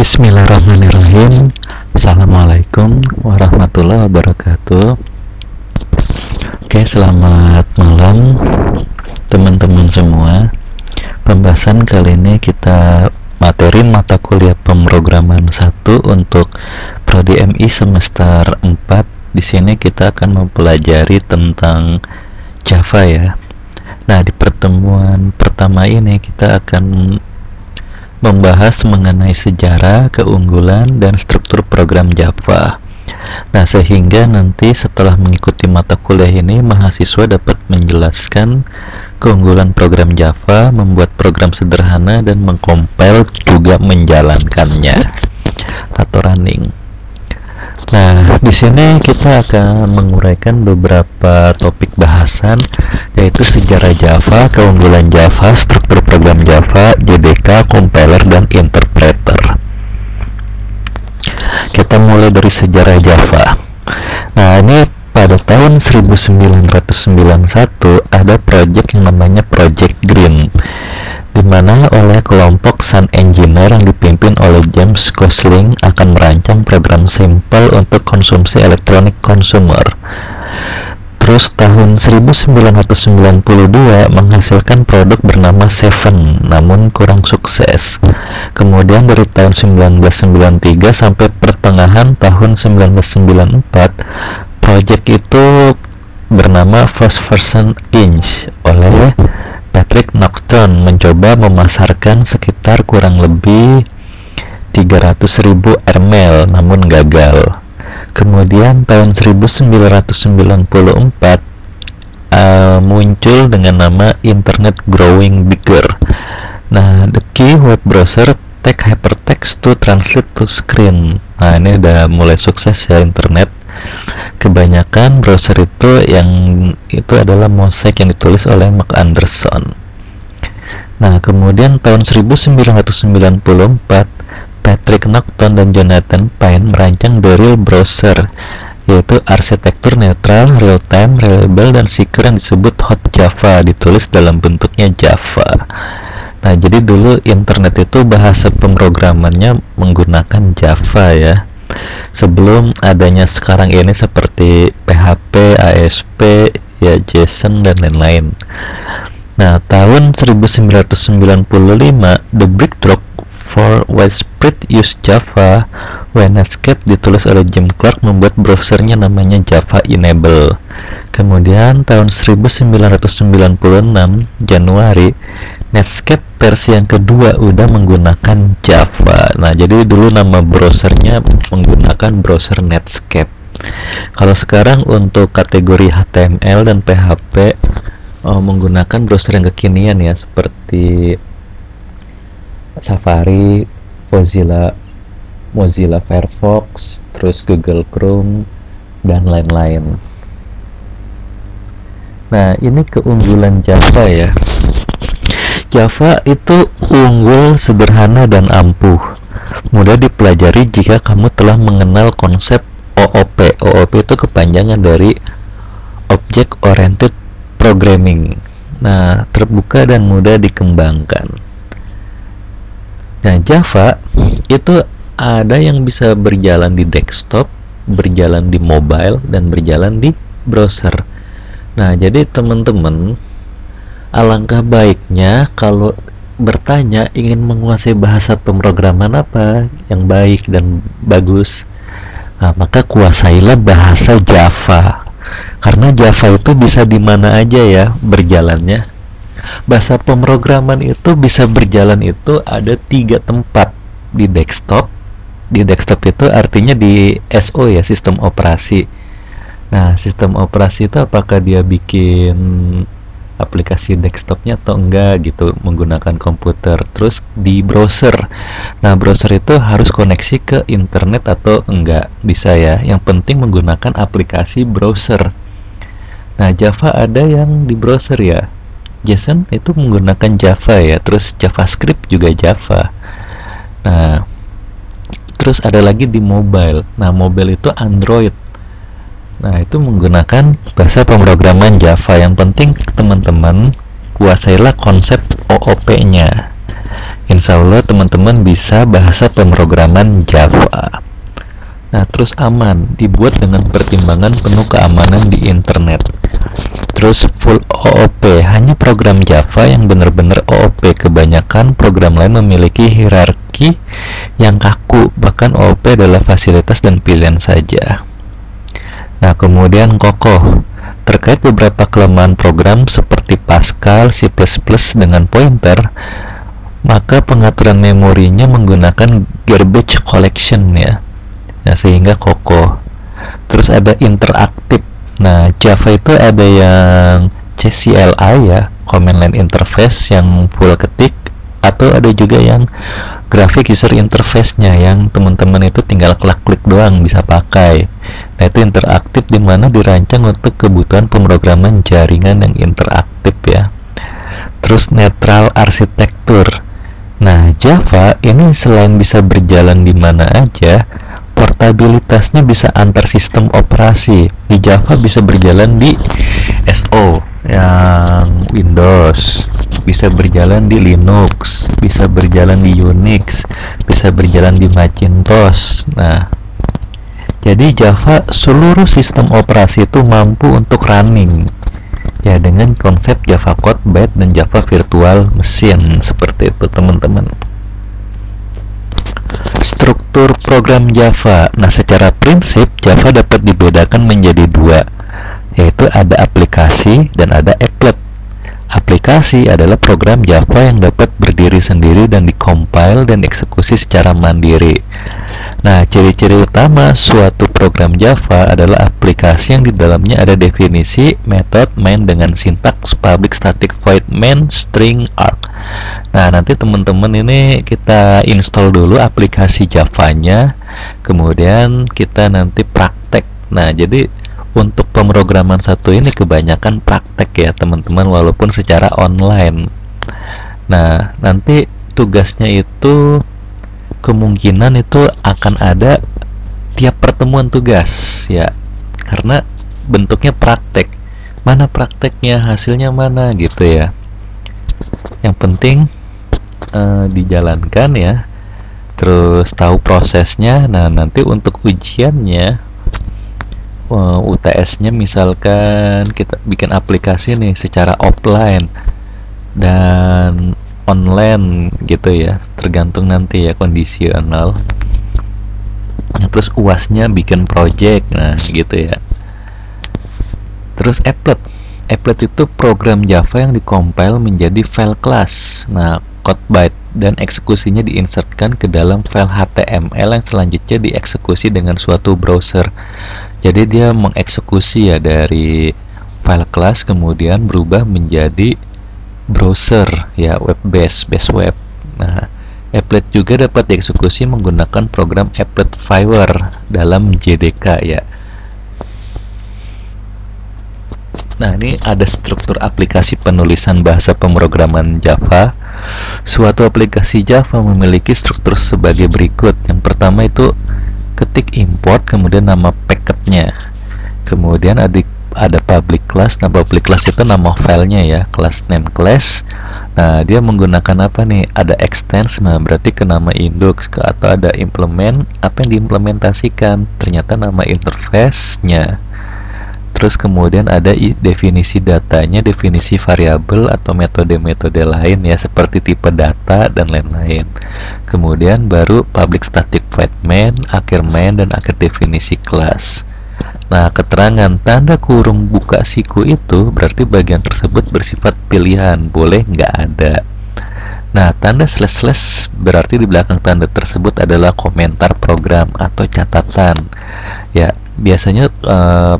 Bismillahirrahmanirrahim. Assalamualaikum warahmatullahi wabarakatuh. Oke, selamat malam teman-teman semua. Pembahasan kali ini kita materi mata kuliah pemrograman 1 untuk Prodi MI semester 4. Di sini kita akan mempelajari tentang Java ya. Nah, di pertemuan pertama ini kita akan membahas mengenai sejarah, keunggulan, dan struktur program Java. Nah, sehingga nanti setelah mengikuti mata kuliah ini, mahasiswa dapat menjelaskan keunggulan program Java, membuat program sederhana, dan mengcompile juga menjalankannya atau running. Nah, di sini kita akan menguraikan beberapa topik bahasan, yaitu sejarah Java, keunggulan Java, struktur program Java, JDK, compiler, dan interpreter. Kita mulai dari sejarah Java. Nah, ini pada tahun 1991 ada proyek yang namanya Project Green, di mana oleh kelompok Sun Engineer yang dipimpin oleh James Gosling akan merancang program sampel untuk konsumsi elektronik konsumer. Terus tahun 1992 menghasilkan produk bernama Seven, namun kurang sukses. Kemudian dari tahun 1993 sampai pertengahan tahun 1994, proyek itu bernama First Version Inch oleh Patrick Norton mencoba memasarkan sekitar kurang lebih 300.000 airmail, namun gagal. Kemudian tahun 1994 muncul dengan nama Internet Growing Bigger. Nah, the key web browser take hypertext to translate to screen. Nah, ini udah mulai sukses ya internet. Kebanyakan browser itu adalah Mosaic yang ditulis oleh Mark Anderson. Nah, kemudian tahun 1994 Patrick Norton dan Jonathan Pine merancang The Real Browser, yaitu arsitektur netral, real-time, reliable, dan secure yang disebut Hot Java, ditulis dalam bentuknya Java. Nah, jadi dulu internet itu bahasa pemrogramannya menggunakan Java ya, sebelum adanya sekarang ini seperti PHP, ASP, ya JSON, dan lain-lain. Nah, tahun 1995 The Breakthrough for Widespread Use Java when Netscape ditulis oleh Jim Clark membuat browsernya namanya Java Enable. Kemudian tahun 1996 Januari Netscape versi yang kedua udah menggunakan Java. Nah, jadi dulu nama browsernya menggunakan browser Netscape. Kalau sekarang untuk kategori HTML dan PHP menggunakan browser yang kekinian ya, seperti Safari, Mozilla Firefox, terus Google Chrome, dan lain-lain. Nah, ini keunggulan Java ya. Java itu unggul, sederhana, dan ampuh. Mudah dipelajari jika kamu telah mengenal konsep OOP. OOP itu kepanjangan dari Object Oriented Programming. Nah, terbuka dan mudah dikembangkan. Nah, Java itu ada yang bisa berjalan di desktop, berjalan di mobile, dan berjalan di browser. Nah, jadi teman-teman, alangkah baiknya kalau bertanya ingin menguasai bahasa pemrograman apa yang baik dan bagus, nah, maka kuasailah bahasa Java. Karena Java itu bisa di mana aja ya berjalannya. Bahasa pemrograman itu bisa berjalan itu ada 3 tempat di desktop. Di desktop itu artinya di SO ya, sistem operasi. Nah, sistem operasi itu apakah dia bikin aplikasi desktopnya atau enggak gitu menggunakan komputer. Terus di browser. Nah, browser itu harus koneksi ke internet atau enggak, bisa ya. Yang penting menggunakan aplikasi browser. Nah, Java ada yang di browser ya. JSON itu menggunakan Java ya, terus JavaScript juga Java. Nah, terus ada lagi di mobile. Nah, mobile itu Android. Nah, itu menggunakan bahasa pemrograman Java. Yang penting teman-teman kuasailah konsep OOP-nya. insya Allah teman-teman bisa bahasa pemrograman Java. Nah, terus aman, dibuat dengan pertimbangan penuh keamanan di internet. Terus full OOP, hanya program Java yang benar-benar OOP. Kebanyakan program lain memiliki hierarki yang kaku, bahkan OOP adalah fasilitas dan pilihan saja. Nah, kemudian kokoh. Terkait beberapa kelemahan program seperti Pascal, C++ dengan pointer, maka pengaturan memorinya menggunakan garbage collection ya. Nah, sehingga kokoh. Terus ada interaktif. Nah, Java itu ada yang CCLI ya, command line interface yang full ketik, atau ada juga yang graphic user interface-nya yang teman-teman itu tinggal klik doang bisa pakai. Nah, itu interaktif, dimana dirancang untuk kebutuhan pemrograman jaringan yang interaktif ya. Terus netral arsitektur. Nah, Java ini selain bisa berjalan di mana aja, portabilitasnya bisa antar sistem operasi. Di Java bisa berjalan di SO yang Windows, bisa berjalan di Linux, bisa berjalan di Unix, bisa berjalan di Macintosh. Nah, jadi Java seluruh sistem operasi itu mampu untuk running ya, dengan konsep Java Code Byte dan Java Virtual Machine seperti itu teman-teman. Struktur program Java. Nah, secara prinsip Java dapat dibedakan menjadi dua, yaitu ada aplikasi dan ada applet. Aplikasi adalah program Java yang dapat berdiri sendiri dan dikompil dan eksekusi secara mandiri. Nah, ciri-ciri utama suatu program Java adalah aplikasi yang di dalamnya ada definisi, method, main dengan sintaks public static void main string arg. Nah, nanti teman-teman ini kita install dulu aplikasi Java-nya, kemudian kita nanti praktek. Nah, jadi untuk pemrograman satu ini kebanyakan praktek ya teman-teman, walaupun secara online. Nah, nanti tugasnya itu kemungkinan itu akan ada tiap pertemuan tugas ya, karena bentuknya praktek. Mana prakteknya, hasilnya mana gitu ya. Yang penting dijalankan ya, terus tahu prosesnya. Nah, nanti untuk ujiannya, UTS-nya misalkan kita bikin aplikasi nih secara offline dan online gitu ya, tergantung nanti ya kondisional. Nah, terus UAS-nya bikin project, nah gitu ya. Terus applet. Applet itu program Java yang dikompil menjadi file class. Nah, code byte dan eksekusinya diinsertkan ke dalam file HTML yang selanjutnya dieksekusi dengan suatu browser. Jadi dia mengeksekusi ya dari file class, kemudian berubah menjadi browser ya, web based web. Nah, applet juga dapat dieksekusi menggunakan program applet viewer dalam JDK ya. Nah, ini ada struktur aplikasi penulisan bahasa pemrograman Java. Suatu aplikasi Java memiliki struktur sebagai berikut. Yang pertama itu ketik import, kemudian nama packetnya, kemudian ada public class. Nah, public class itu nama filenya ya, class name class. Nah, dia menggunakan apa nih? Ada extends, nah berarti ke nama index, ke atau ada implement, apa yang diimplementasikan, ternyata nama interface-nya. Terus kemudian ada definisi datanya, definisi variabel atau metode-metode lain ya, seperti tipe data dan lain-lain. Kemudian baru public static void main, akhir main, dan akhir definisi kelas. Nah, keterangan tanda kurung buka siku itu berarti bagian tersebut bersifat pilihan, boleh nggak ada. Nah, tanda slash berarti di belakang tanda tersebut adalah komentar program atau catatan. Ya, biasanya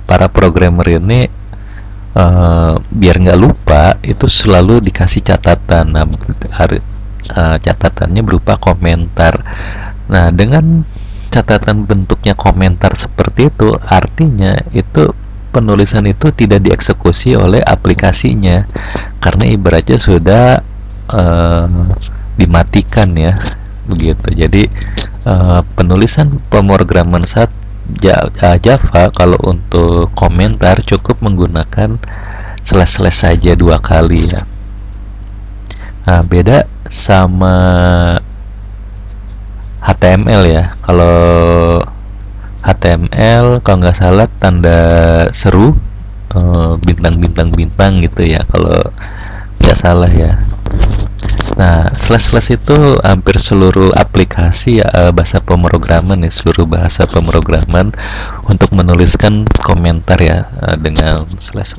para programmer ini biar nggak lupa itu selalu dikasih catatan. Nah, catatannya berupa komentar. Nah, dengan catatan bentuknya komentar seperti itu, artinya itu penulisan itu tidak dieksekusi oleh aplikasinya, karena ibaratnya sudah dimatikan ya, begitu. Jadi penulisan pemrograman Java kalau untuk komentar cukup menggunakan slash saja 2 kali ya. Nah, beda sama HTML ya. Kalau HTML kalau nggak salah tanda seru, bintang-bintang-bintang gitu ya, kalau nggak salah ya. Nah, slash itu hampir seluruh aplikasi ya, bahasa pemrograman ya, seluruh bahasa pemrograman untuk menuliskan komentar ya, dengan slash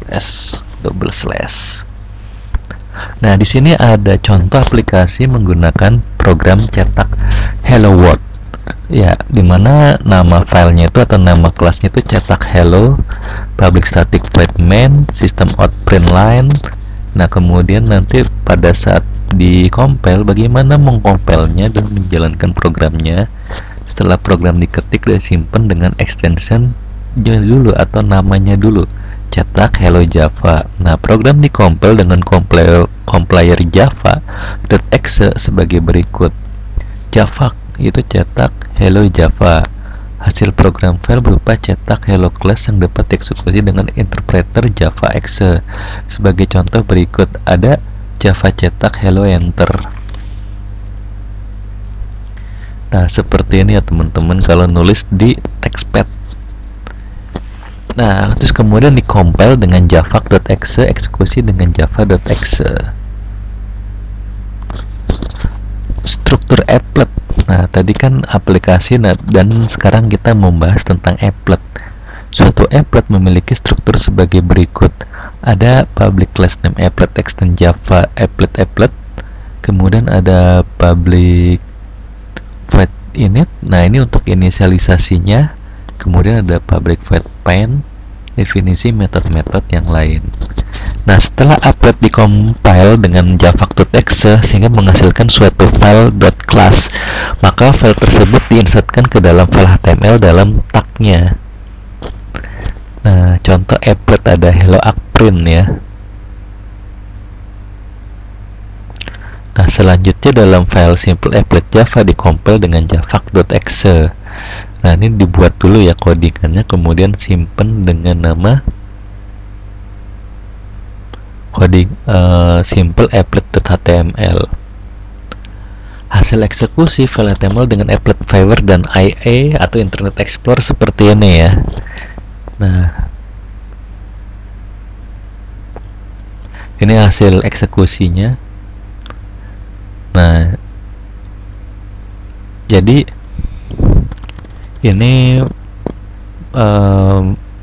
double slash. Nah, di sini ada contoh aplikasi menggunakan program cetak Hello World. Ya, dimana nama filenya itu atau nama kelasnya itu cetak hello, public static void main, system out print line. Nah, kemudian nanti pada saat di-compile, bagaimana mengcompile-nya dan menjalankan programnya. Setelah program diketik dan simpan dengan extension dulu atau namanya dulu, cetak hello Java. Nah, program di-compile dengan compiler Java.exe sebagai berikut. Java itu cetak hello Java. Hasil program file berupa cetak hello class yang dapat dieksekusi dengan interpreter Java.exe. Sebagai contoh berikut ada Java cetak hello enter. Nah, seperti ini ya teman-teman kalau nulis di textpad. Nah, terus kemudian di-compile dengan java.exe, eksekusi dengan java.exe. Struktur applet. Nah, tadi kan aplikasi, dan sekarang kita membahas tentang applet. Suatu applet memiliki struktur sebagai berikut. Ada public class name applet extend Java applet. Kemudian ada public void init. Nah, ini untuk inisialisasinya. Kemudian ada public void main, definisi metode-metode yang lain. Nah, setelah applet dikompil dengan java.exe sehingga menghasilkan suatu file .class, maka file tersebut diinsertkan ke dalam file HTML dalam tagnya. Nah, contoh applet ada hello print ya. Nah, selanjutnya dalam file simple applet Java dikompil dengan java.exe. Nah, ini dibuat dulu ya codingannya, kemudian simpen dengan nama coding simple applet.html. Hasil eksekusi file HTML dengan applet Fiverr dan IE atau Internet Explorer seperti ini ya. Nah, ini hasil eksekusinya. Nah, jadi ini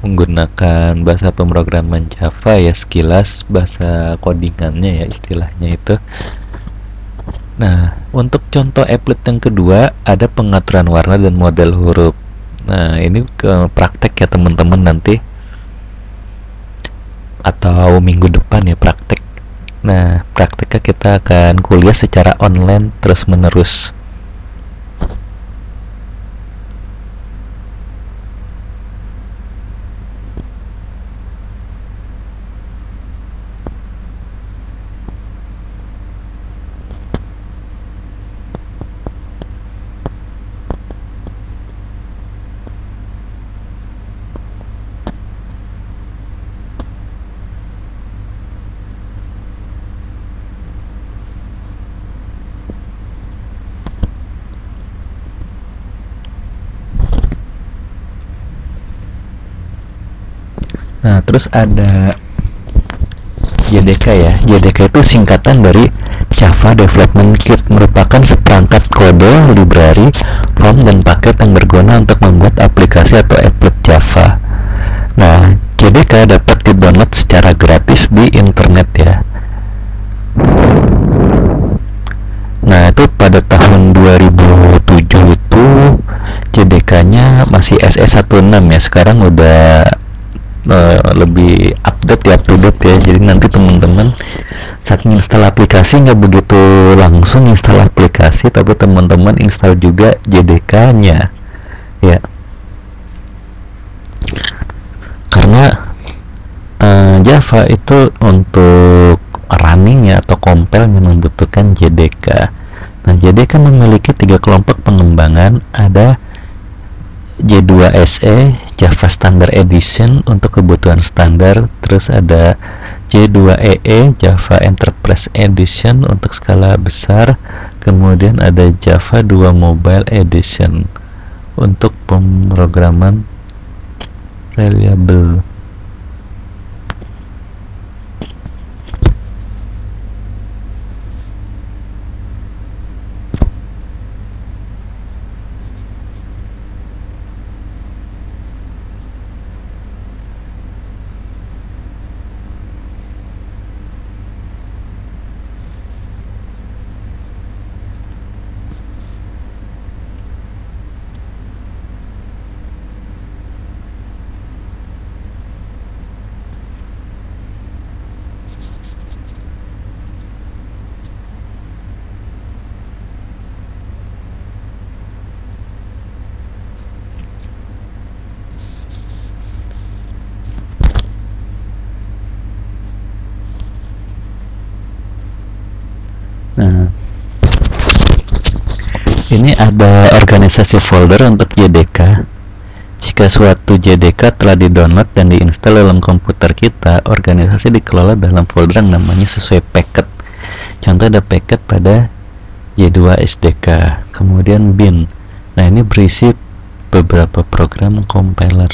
menggunakan bahasa pemrograman Java ya, sekilas bahasa codingannya ya istilahnya itu. Nah, untuk contoh applet yang kedua ada pengaturan warna dan model huruf. Nah, ini ke praktek ya teman-teman nanti, atau minggu depan ya praktek. Nah, prakteknya kita akan kuliah secara online terus menerus. Nah, terus ada JDK ya. JDK itu singkatan dari Java Development Kit, merupakan seperangkat kode, library, form, dan paket yang berguna untuk membuat aplikasi atau applet Java. Nah, JDK dapat di-download secara gratis di internet ya. Nah, itu pada tahun 2007 itu JDK-nya masih SE16 ya. Sekarang udah lebih update ya, up-to-date ya. Jadi nanti teman-teman saat install aplikasi nggak begitu langsung install aplikasi, tapi teman-teman install juga JDK-nya ya, karena Java itu untuk runningnya atau compile-nya membutuhkan JDK. Nah, JDK memiliki 3 kelompok pengembangan. Ada J2SE, Java Standard Edition untuk kebutuhan standar, terus ada J2EE Java Enterprise Edition untuk skala besar, kemudian ada Java 2 Mobile Edition untuk pemrograman reliable. Nah, ini ada organisasi folder untuk JDK. Jika suatu JDK telah di-download dan diinstal dalam komputer kita, organisasi dikelola dalam folder yang namanya sesuai packet. Contoh ada packet pada J2 SDK, kemudian bin. Nah, ini berisi beberapa program compiler.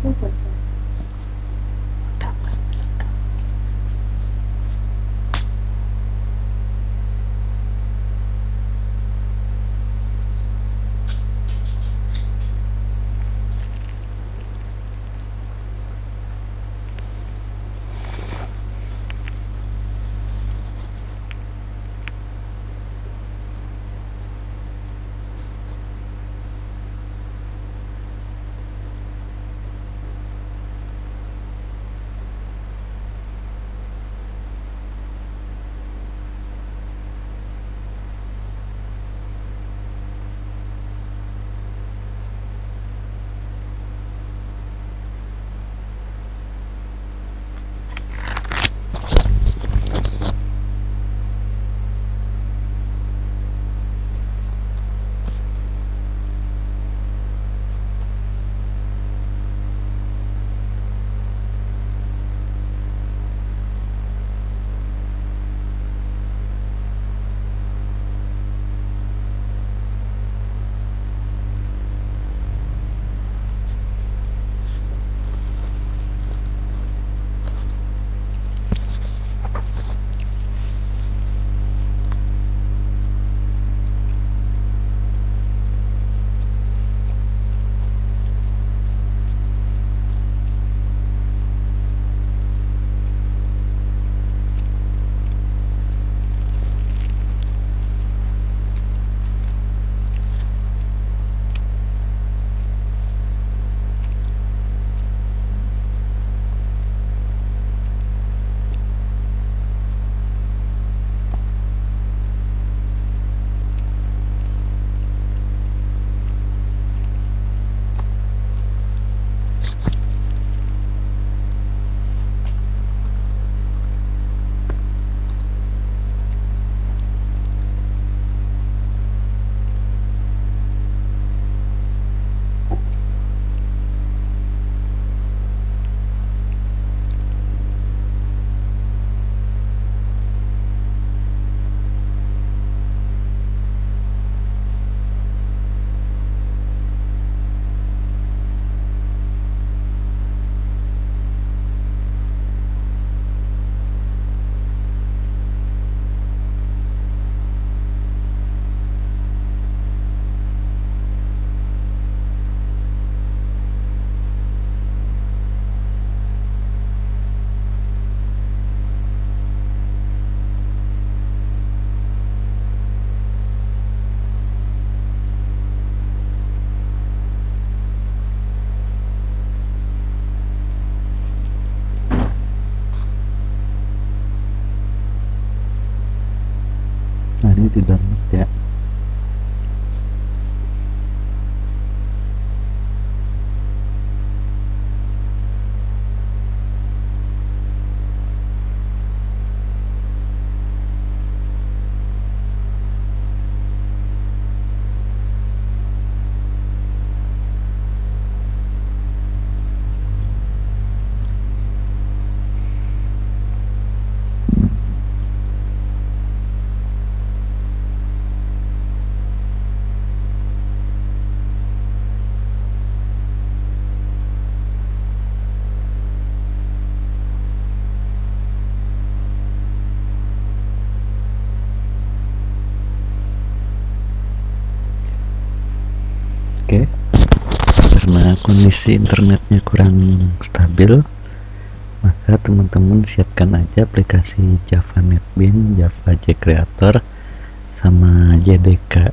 Udah selesai. Nah, ini di download ya. Oke, karena kondisi internetnya kurang stabil, maka teman-teman siapkan aja aplikasi Java NetBeans, Java JCreator, sama JDK.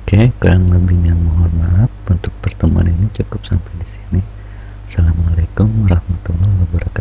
Oke, kurang lebihnya mohon maaf. Untuk pertemuan ini cukup sampai di sini. Assalamualaikum warahmatullahi wabarakatuh.